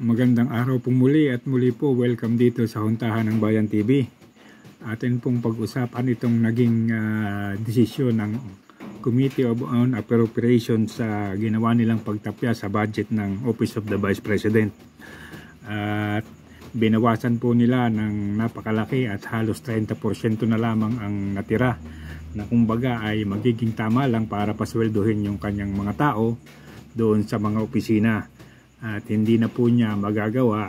Magandang araw po muli at muli po welcome dito sa Huntahan ng Bayan TV. Atin pong pag-usapan itong naging desisyon ng Committee on Appropriations sa ginawa nilang pagtapya sa budget ng Office of the Vice President. At binawasan po nila ng napakalaki at halos 30% na lamang ang natira na kumbaga ay magiging tama lang para pasweldohin yung kanyang mga tao doon sa mga opisina. At hindi na po niya magagawa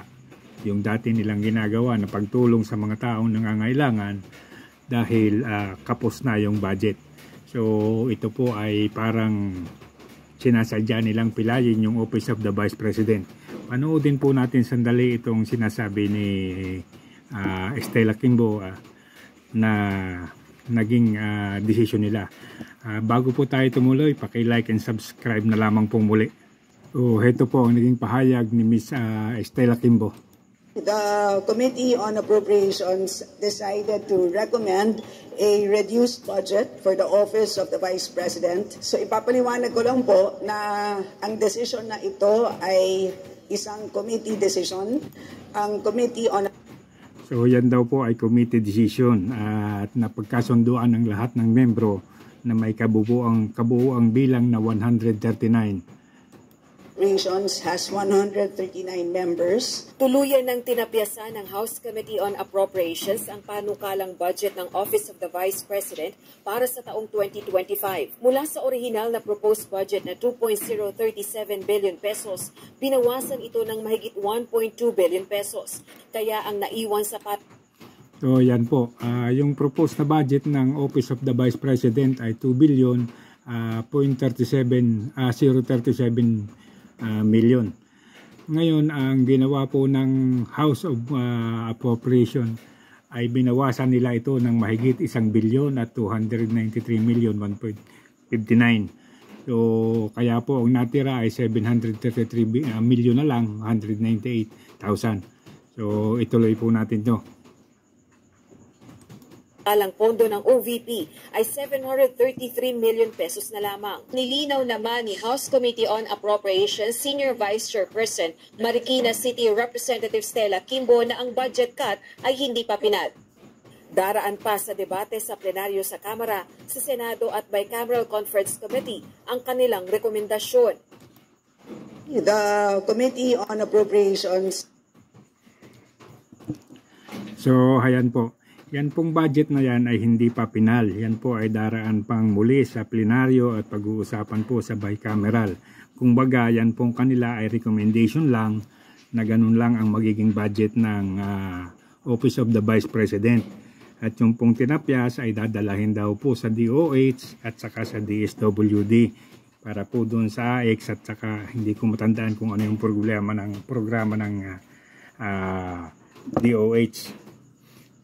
yung dati nilang ginagawa na pagtulong sa mga taong nangangailangan dahil kapos na yung budget. So ito po ay parang sinasadya nilang pilayin yung Office of the Vice President. Panoodin po natin sandali itong sinasabi ni Estela Kimbo na naging desisyon nila. Bago po tayo tumuloy, paki-like and subscribe na lamang po muli. So, ito po ang naging pahayag ni Ms. Estela Kimbo. The Committee on Appropriations decided to recommend a reduced budget for the Office of the Vice President. So ipapaliwanag ko lang po na ang decision na ito ay isang committee decision. Ang Committee on So yan daw po ay committee decision at napagkasunduan ng lahat ng membro na may kabuuang bilang na 139. Appropriations has 139 members. Tuluyan ng tinapyasan ng House Committee on Appropriations ang panukalang budget ng Office of the Vice President para sa taong 2025. Mula sa orihinal na proposed budget na 2.037 billion pesos, binawasan ito ng mahigit 1.2 billion pesos. Kaya ang naiwan sa So yan po, yung proposed na budget ng Office of the Vice President ay 2 billion 037 million. Ngayon, ang ginawa po ng House of Appropriation ay binawasan nila ito ng mahigit 1 billion at 293 million 1.59. So, kaya po ang natira ay 733 million na lang, 198,000. So, ituloy po natin to. Alang pondo ng OVP ay 733 million pesos na lamang. Nilinaw naman ni House Committee on Appropriations Senior Vice Chairperson Marikina City Representative Stella Kimbo na ang budget cut ay hindi pa pinal. Daraan pa sa debate sa plenaryo sa Kamara, sa Senado at Bicameral Conference Committee ang kanilang rekomendasyon. The Committee on Appropriations. So, ayan po. Yan pong budget na yan ay hindi pa pinal. Yan po ay daraan pang muli sa plenaryo at pag-uusapan po sa bicameral. Kung baga, yan pong kanila ay recommendation lang na ganun lang ang magiging budget ng Office of the Vice President. At yung pong tinapyas ay dadalahin daw po sa DOH at saka sa DSWD para po doon sa AX at saka hindi ko matandaan kung ano yung programa ng DOH.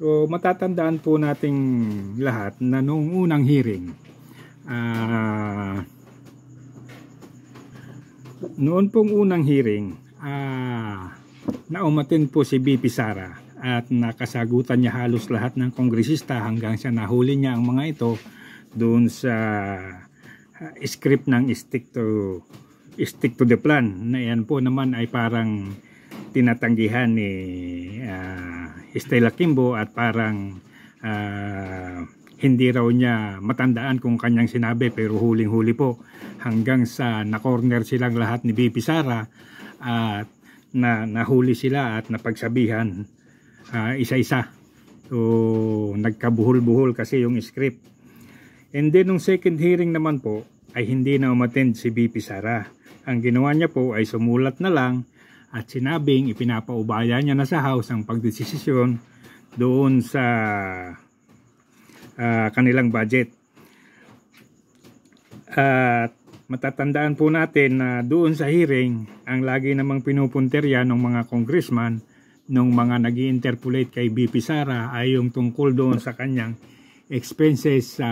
So matatandaan po nating lahat na noong unang hearing, naumatin po si BP Sara at nakasagutan niya halos lahat ng kongresista hanggang sa nahuli niya ang mga ito doon sa script ng stick to the plan na yan po naman ay parang tinatanggihan ni Estela Kimbo at parang hindi raw niya matandaan kung kanyang sinabi pero huling-huli po hanggang sa na-corner silang lahat ni BP Sara at nahuli sila at napagsabihan isa-isa. So nagkabuhol-buhol kasi yung script. And then nung second hearing naman po ay hindi na umattend si BP Sara. Ang ginawa niya po ay sumulat na lang at sinabing ipinapaubaya niya na sa House ang pagdesisyon doon sa kanilang budget. At matatandaan po natin na doon sa hearing, ang lagi namang pinupunterya ng mga congressman, ng mga nag-i-interpolate kay BP Sara ay yung tungkol doon sa kanyang expenses sa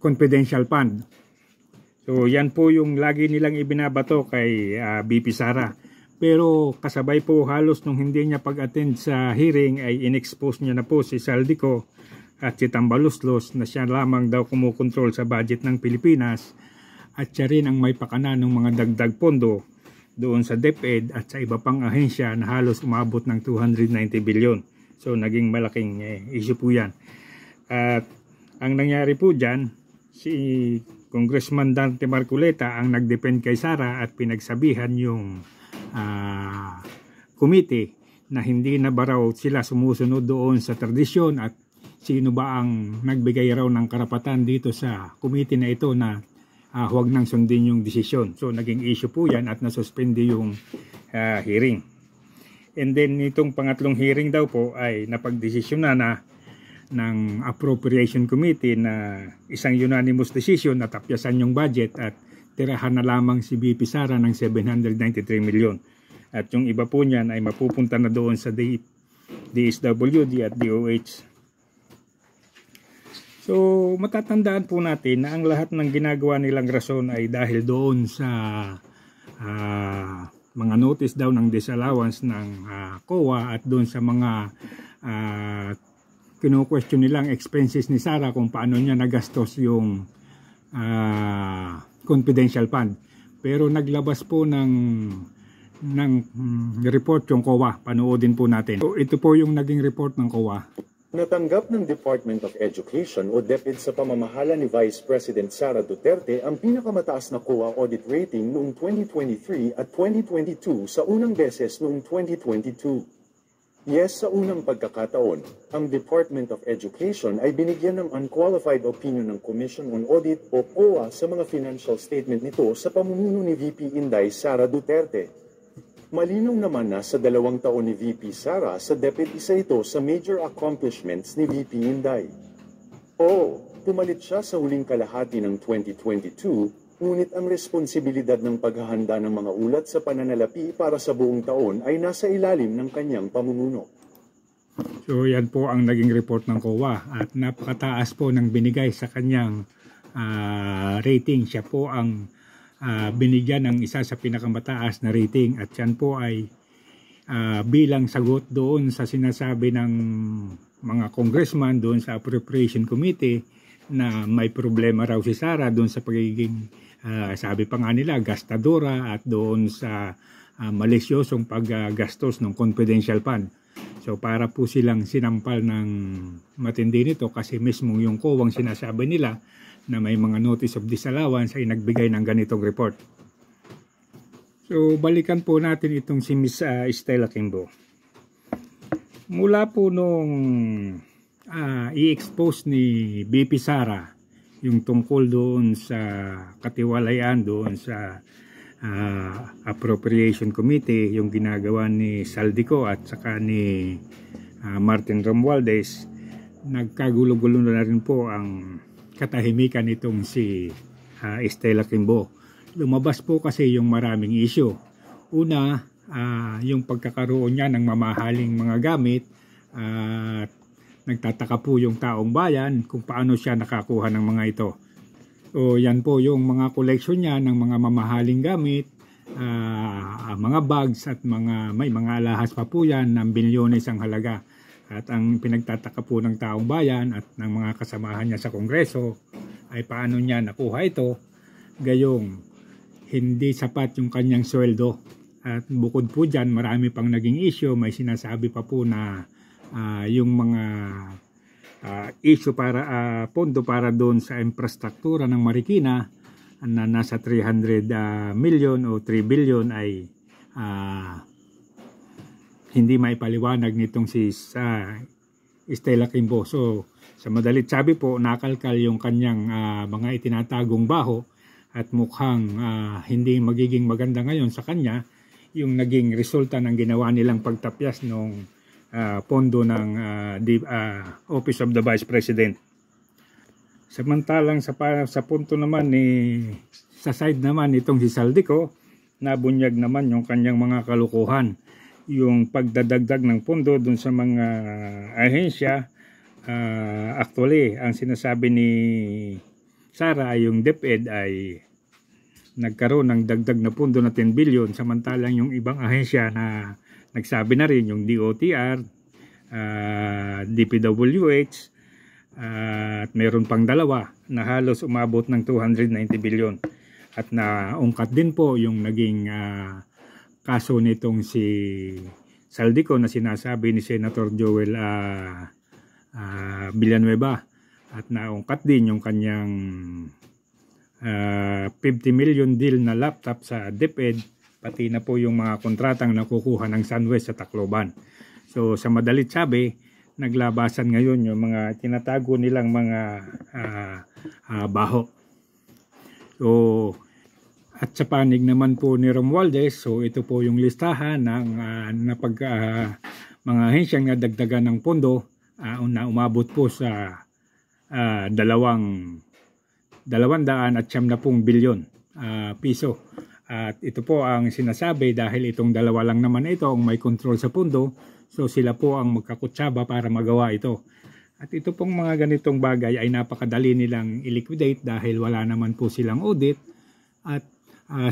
confidential fund. So yan po yung lagi nilang ibinabato kay BP Sara. Pero kasabay po halos nung hindi niya pag-attend sa hearing ay in-expose niya na po si Saldico at si Tambaloslos na siya lamang daw kumukontrol sa budget ng Pilipinas at siya rin ang may pakana ng mga dagdag pondo doon sa DepEd at sa iba pang ahensya na halos umabot ng 290 billion. So naging malaking issue po yan. At ang nangyari po dyan, si Congressman Dante Marcoleta ang nagdepend kay Sara at pinagsabihan yung committee na hindi na ba raw sila sumusunod doon sa tradisyon at sino ba ang nagbigay raw ng karapatan dito sa committee na ito na huwag nang sundin yung desisyon. So naging issue po yan at nasuspende yung hearing. And then itong pangatlong hearing daw po ay napagdesisyon na ng Appropriation Committee na isang unanimous decision na tapyasan yung budget at tirahan na lamang si BP Sara ng 793 million. At yung iba po niyan ay mapupunta na doon sa DSWD at DOH. So matatandaan po natin na ang lahat ng ginagawa nilang rason ay dahil doon sa mga notice daw ng disallowance ng COA at doon sa mga kino-question nilang expenses ni Sara kung paano niya nagastos yung confidential fund. Pero naglabas po ng report yung COA. Panoodin po natin. So, ito po yung naging report ng COA. Natanggap ng Department of Education o DepEd sa pamamahala ni Vice President Sara Duterte ang pinakamataas na COA audit rating noong 2023 at 2022 sa unang beses noong 2022. Yes, sa unang pagkakataon, ang Department of Education ay binigyan ng unqualified opinion ng Commission on Audit o COA sa mga financial statement nito sa pamumuno ni VP Inday Sara Duterte. Malinaw naman na sa 2 taon ni VP Sara sa DepEd isa ito sa major accomplishments ni VP Inday. Pumalit siya sa huling kalahati ng 2022, ngunit ang responsibilidad ng paghahanda ng mga ulat sa pananalapi para sa buong taon ay nasa ilalim ng kanyang pamumuno. So yan po ang naging report ng COA at napakataas po ng binigay sa kanyang rating. Siya po ang binigyan ng isa sa pinakamataas na rating at yan po ay bilang sagot doon sa sinasabi ng mga congressman doon sa Appropriation Committee na may problema raw si Sara doon sa pagiging sabi pa nga nila gastadora at doon sa malisyosong paggastos ng confidential fund. So para po silang sinampal ng matindi nito kasi mismo yung COA sinasabi nila na may mga notice of disallowance ay nagbigay ng ganitong report. So balikan po natin itong si Ms. Estela Quimbo. Mula po nung i-expose ni BP Sara yung tungkol doon sa katiwalayan doon sa Appropriation Committee, yung ginagawa ni Saldico at saka ni Martin Romualdez, nagkagulo-gulo na rin po ang katahimikan nitong si Estela Quimbo. Lumabas po kasi yung maraming issue. Una, yung pagkakaroon niya ng mamahaling mga gamit at nagtataka po yung taong bayan kung paano siya nakakuha ng mga ito. So yan po yung mga collection niya ng mga mamahaling gamit, mga bags at may mga alahas pa po yan ng bilyones ang halaga. At ang pinagtataka po ng taong bayan at ng mga kasamahan niya sa Kongreso ay paano niya nakuha ito, gayong hindi sapat yung kanyang sweldo. At bukod po dyan, marami pang naging issue. May sinasabi pa po na yung mga issue para pondo para doon sa infrastruktura ng Marikina na nasa 300 million o 3 billion ay hindi maipaliwanag nitong si Estela Quimbo. So sa madalit sabi po, nakalkal yung kanyang mga itinatagong baho at mukhang hindi magiging maganda ngayon sa kanya yung naging resulta ng ginawa nilang pagtapyas ng pondo ng Office of the Vice President. Samantalang sa punto naman sa side naman itong si Saldico, nabunyag naman yung kanyang mga kalukuhan. Yung pagdadagdag ng pondo dun sa mga ahensya, actually ang sinasabi ni Sara ay yung DepEd ay nagkaroon ng dagdag na pondo na 10 billion, samantalang yung ibang ahensya na nagsabi na rin, yung DOTR, DPWH, at meron pang dalawa na halos umabot ng 290 billion. At naungkat din po yung naging kaso nitong si Saldico na sinasabi ni Senator Joel Villanueva. At naungkat din yung kanyang 50 million deal na laptop sa DepEd, pati na po yung mga kontratang nakukuha ng SunWest sa Tacloban. So sa madalit sabi, naglabasan ngayon yung mga tinatago nilang mga baho. So at sa panig naman po ni Romualdez, so ito po yung listahan ng mga ahensyang nadagdagan ng pondo na umabot po sa 270 bilyon piso. At ito po ang sinasabi dahil itong dalawa lang naman ito ang may control sa pondo, so sila po ang magkakutsaba para magawa ito. At ito pong mga ganitong bagay ay napakadali nilang i-liquidate dahil wala naman po silang audit at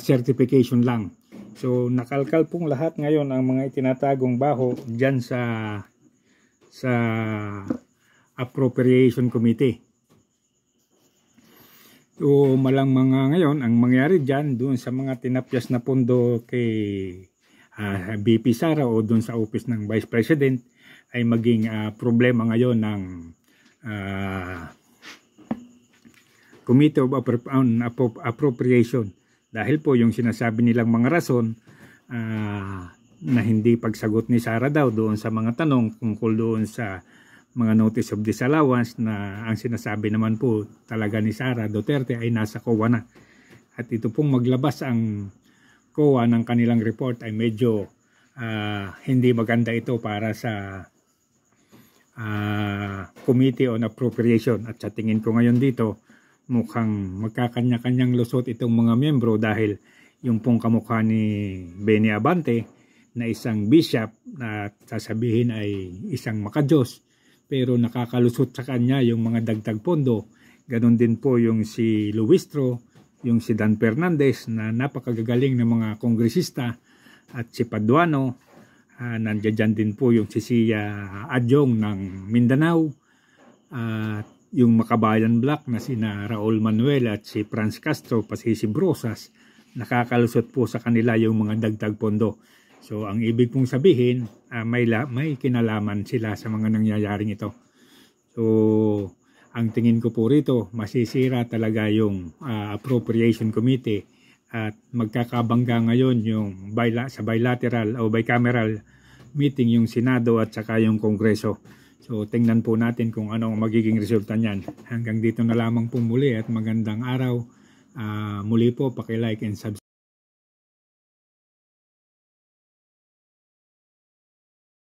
certification lang. So nakalkal pong lahat ngayon ang mga itinatagong baho dyan sa Appropriation Committee. So malang mga ngayon, ang mangyari dyan doon sa mga tinapyas na pondo kay BP Sara o doon sa office ng Vice President ay maging problema ngayon ng Committee of Appropriation. Dahil po yung sinasabi nilang mga rason na hindi pagsagot ni Sara daw doon sa mga tanong tungkol doon sa mga notice of disallowance na ang sinasabi naman po talaga ni Sara Duterte ay nasa COA na. At ito pong maglabas ang COA ng kanilang report ay medyo hindi maganda ito para sa Committee on Appropriation. At sa tingin ko ngayon dito, mukhang magkakanya-kanyang lusot itong mga miyembro dahil yung pong kamukha ni Benny Abante na isang bishop na sasabihin ay isang makadiyos, pero nakakalusot sa kanya yung mga dagdag pondo. Ganon din po yung si Luistro, yung si Dan Fernandez na napakagagaling ng mga kongresista, at si Paduano, nandiyan din po yung si Sia Adjong ng Mindanao, at yung Makabayan Black na sina Raul Manuel at si Franz Castro, pati si Brosas, nakakalusot po sa kanila yung mga dagdag pondo. So ang ibig pong sabihin, may kinalaman sila sa mga nangyayaring ito. So ang tingin ko po rito, masisira talaga yung Appropriation Committee at magkakabangga ngayon yung sa bilateral o bicameral meeting yung Senado at saka yung Kongreso. So tingnan po natin kung ano ang magiging resulta niyan. Hanggang dito na lamang po muli at magandang araw. Muli po, paki-like and subscribe.